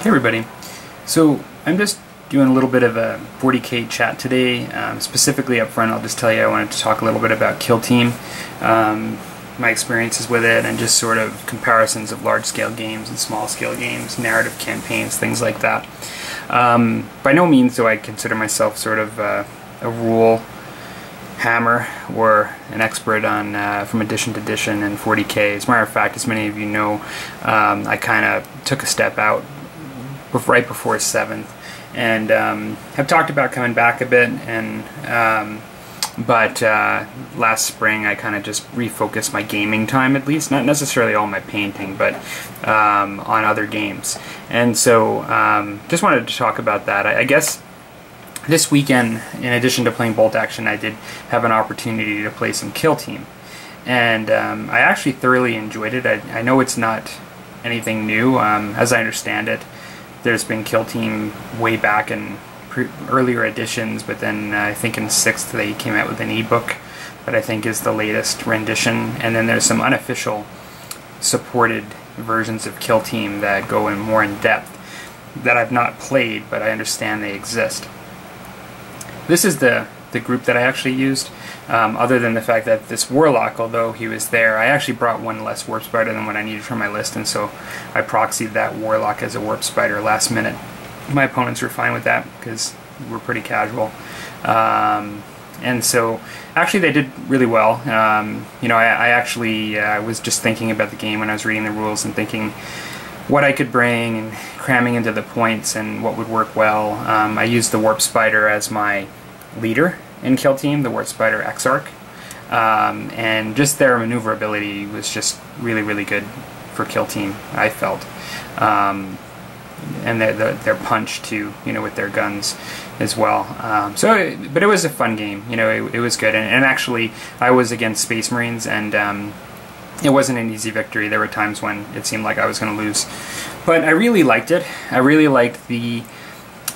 Hey everybody, so I'm just doing a little bit of a 40k chat today. Specifically up front, I'll just tell you I wanted to talk a little bit about Kill Team, my experiences with it, and just sort of comparisons of large-scale games and small-scale games, narrative campaigns, things like that. By no means do I consider myself sort of a rule hammer or an expert on from edition to edition and 40k. As a matter of fact, as many of you know, I kind of took a step out right before 7th, and have talked about coming back a bit, and but last spring I kind of just refocused my gaming time, at least, not necessarily all my painting, but on other games. And so just wanted to talk about that. I guess this weekend, in addition to playing Bolt Action, I did have an opportunity to play some Kill Team, and I actually thoroughly enjoyed it. I know it's not anything new. As I understand it, there's been Kill Team way back in earlier editions, but then I think in 6th they came out with an ebook that I think is the latest rendition, and then there's some unofficial supported versions of Kill Team that go in more in depth that I've not played, but I understand they exist. This is the group that I actually used, other than the fact that this Warlock, although he was there, I actually brought one less Warp Spider than what I needed for my list, and so I proxied that Warlock as a Warp Spider last minute. My opponents were fine with that because we're pretty casual. And so actually they did really well. You know, I actually was just thinking about the game when I was reading the rules and thinking what I could bring and cramming into the points and what would work well. I used the Warp Spider as my leader in Kill Team, the Warp Spider Exarch, and just their maneuverability was just really good for Kill Team, I felt, and their punch too, you know, with their guns as well. But it was a fun game, you know. It was good, and actually I was against Space Marines, and it wasn't an easy victory. There were times when it seemed like I was going to lose, but I really liked it. I really liked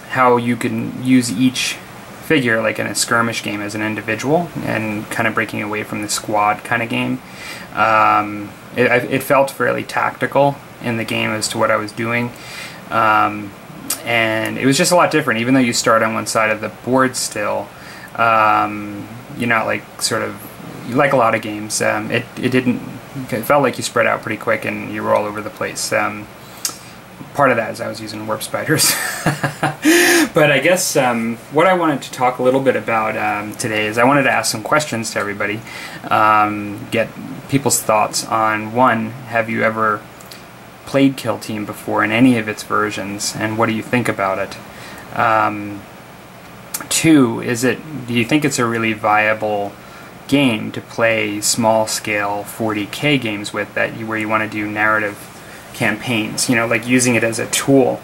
how you can use each figure like in a skirmish game as an individual, and kind of breaking away from the squad kind of game. It felt fairly tactical in the game as to what I was doing, and it was just a lot different. Even though you start on one side of the board still, you're not like sort of like a lot of games. It felt like you spread out pretty quick and you were all over the place. Part of that is I was using Warp Spiders. But I guess what I wanted to talk a little bit about today is I wanted to ask some questions to everybody, get people's thoughts on, one, have you ever played Kill Team before in any of its versions, and what do you think about it? Two, do you think it's a really viable game to play small-scale 40k games with, where you want to do narrative campaigns, you know, like using it as a tool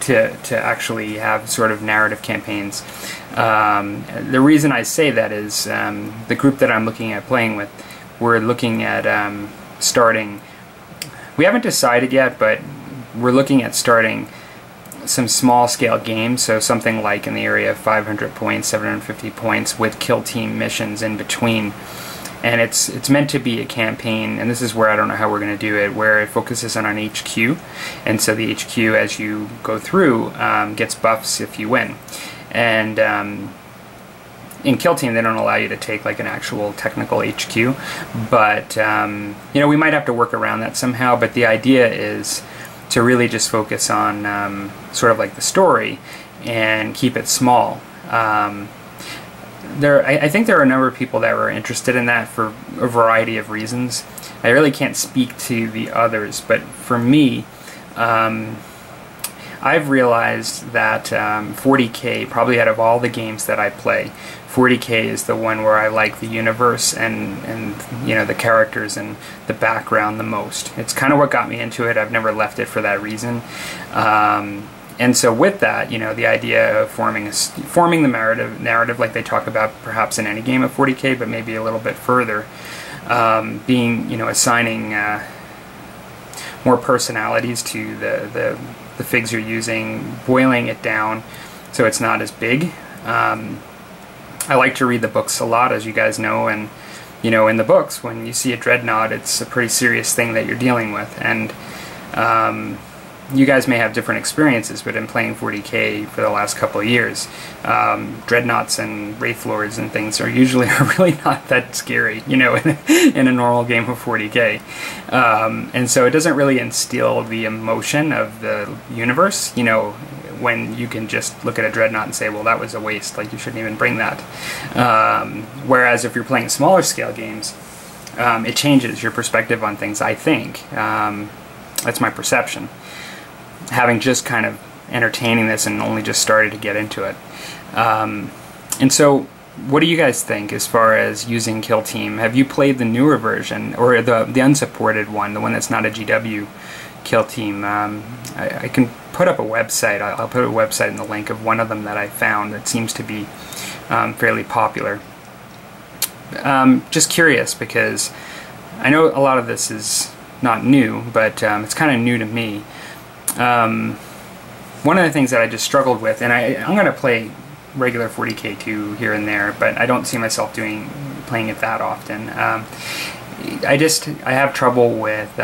to actually have sort of narrative campaigns. The reason I say that is the group that I'm looking at playing with, we're looking at starting, we haven't decided yet, but we're looking at starting some small-scale games, so something like in the area of 500 points, 750 points, with Kill Team missions in between. And it's meant to be a campaign, and this is where I don't know how we're going to do it, where it focuses on an HQ, and so the HQ, as you go through, gets buffs if you win. And in Kill Team, they don't allow you to take like an actual technical HQ, but you know, we might have to work around that somehow. But the idea is to really just focus on sort of like the story and keep it small. I think there are a number of people that were interested in that for a variety of reasons. I really can't speak to the others, but for me, I've realized that 40k, probably out of all the games that I play, 40k is the one where I like the universe and you know, the characters and the background the most. It's kind of what got me into it. I've never left it for that reason. And so with that, you know, the idea of forming the narrative like they talk about perhaps in any game of 40k, but maybe a little bit further, being, you know, assigning more personalities to the figs you're using, boiling it down so it's not as big. I like to read the books a lot, as you guys know, and you know, in the books, when you see a dreadnought, it's a pretty serious thing that you're dealing with, and you guys may have different experiences, but in playing 40k for the last couple of years, dreadnoughts and wraith lords and things are usually really not that scary, you know, in a normal game of 40k. And so it doesn't really instill the emotion of the universe, you know, when you can just look at a dreadnought and say, well, that was a waste, like you shouldn't even bring that. Whereas if you're playing smaller scale games, it changes your perspective on things, I think. That's my perception, having just kind of entertaining this and only just started to get into it. And so what do you guys think as far as using Kill Team? Have you played the newer version, or the unsupported one, the one that's not a GW Kill Team? I can put up a website. I'll put a website in the link of one of them that I found that seems to be fairly popular. Just curious, because I know a lot of this is not new, but it's kind of new to me. One of the things that I just struggled with, and I'm going to play regular 40k2 here and there, but I don't see myself playing it that often. I have trouble with,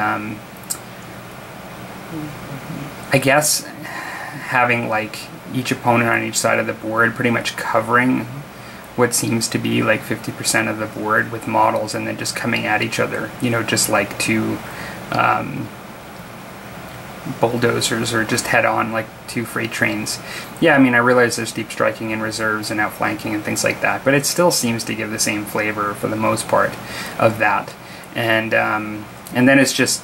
I guess, having like each opponent on each side of the board pretty much covering what seems to be like 50% of the board with models, and then just coming at each other, you know, just like two bulldozers, or just head on like two freight trains. Yeah, I mean, I realize there's deep striking and reserves and outflanking and things like that, but it still seems to give the same flavor for the most part of that. And then it's just,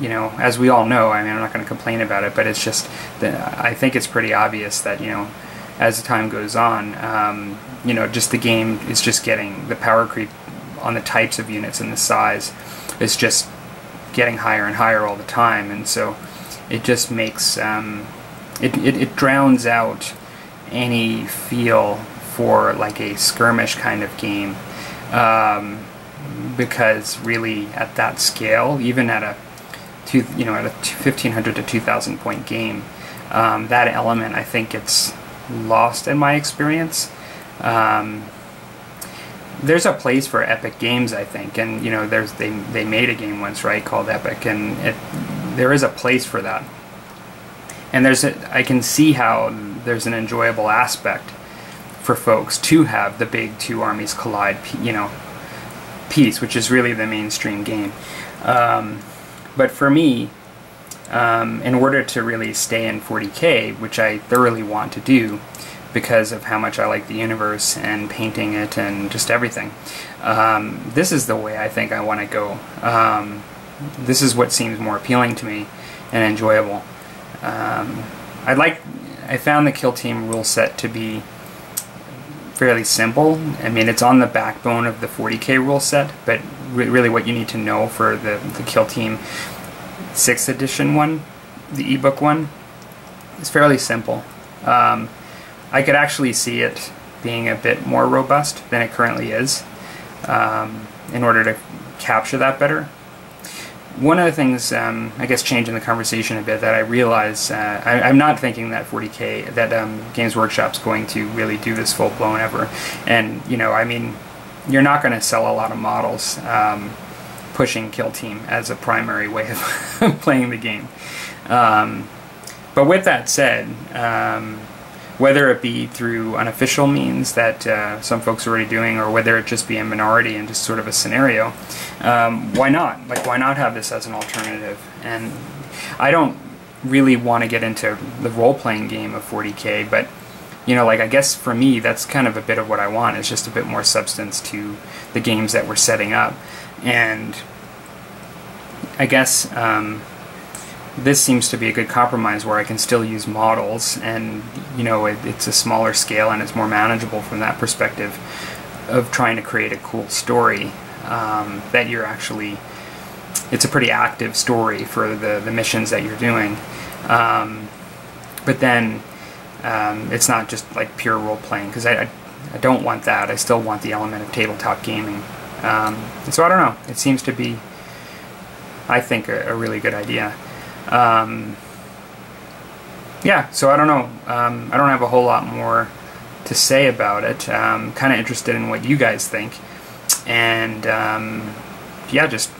you know, as we all know, I mean, I'm not going to complain about it, but it's just that I think it's pretty obvious that, you know, as the time goes on, you know, just the game is just getting, the power creep on the types of units and the size is just getting higher and higher all the time, and so it just makes, it drowns out any feel for like a skirmish kind of game, because really at that scale, even at a 1,500 to 2,000 point game, that element, I think, it's lost in my experience. There's a place for epic games, I think, and you know, they made a game once, right, called Epic, and there is a place for that. And I can see how there's an enjoyable aspect for folks to have the big two armies collide, you know, piece, which is really the mainstream game. But for me, in order to really stay in 40k, which I thoroughly want to do because of how much I like the universe and painting it and just everything, this is the way I think I want to go. This is what seems more appealing to me and enjoyable. I found the Kill Team rule set to be fairly simple. I mean, it's on the backbone of the 40k rule set, but really what you need to know for the Kill Team 6th edition one, the ebook one, is fairly simple. I could actually see it being a bit more robust than it currently is, in order to capture that better. One of the things, I guess, changing the conversation a bit, that I realize, I'm not thinking that 40k, that Games Workshop's going to really do this full-blown ever. And, you know, I mean, you're not going to sell a lot of models pushing Kill Team as a primary way of playing the game. But with that said, whether it be through unofficial means that some folks are already doing, or whether it just be a minority and just sort of a scenario, why not? Like, why not have this as an alternative? And I don't really want to get into the role-playing game of 40k, but, you know, like, I guess for me, that's kind of a bit of what I want, is just a bit more substance to the games that we're setting up. And I guess this seems to be a good compromise where I can still use models, and, you know, it's a smaller scale and it's more manageable from that perspective of trying to create a cool story, that you're actually, it's a pretty active story for the missions that you're doing, but then it's not just like pure role-playing, because I don't want that. I still want the element of tabletop gaming. So I don't know, it seems to be, I think, a really good idea. Yeah, so I don't know. I don't have a whole lot more to say about it. Kind of interested in what you guys think, and yeah, just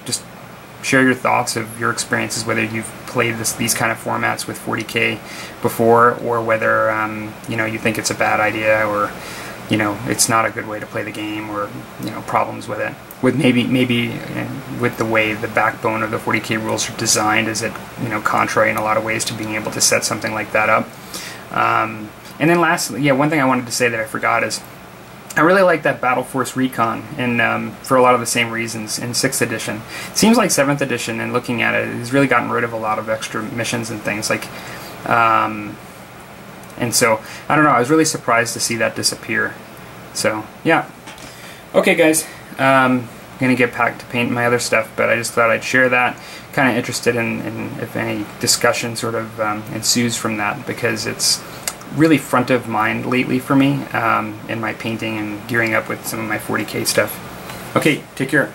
share your thoughts of your experiences, whether you've played these kind of formats with 40K before, or whether you know, you think it's a bad idea, or you know, it's not a good way to play the game, or you know, problems with it. With maybe with the way the backbone of the 40K rules are designed, is it, you know, contrary in a lot of ways to being able to set something like that up. And then lastly, yeah, one thing I wanted to say that I forgot is I really like that Battle Force Recon, and for a lot of the same reasons in 6th edition. It seems like 7th edition, and looking at it, has really gotten rid of a lot of extra missions and things like. And so, I don't know, I was really surprised to see that disappear. So, yeah. Okay, guys, I'm going to get back to painting my other stuff, but I just thought I'd share that. Kind of interested in if any discussion sort of ensues from that, because it's really front of mind lately for me in my painting and gearing up with some of my 40K stuff. Okay, take care.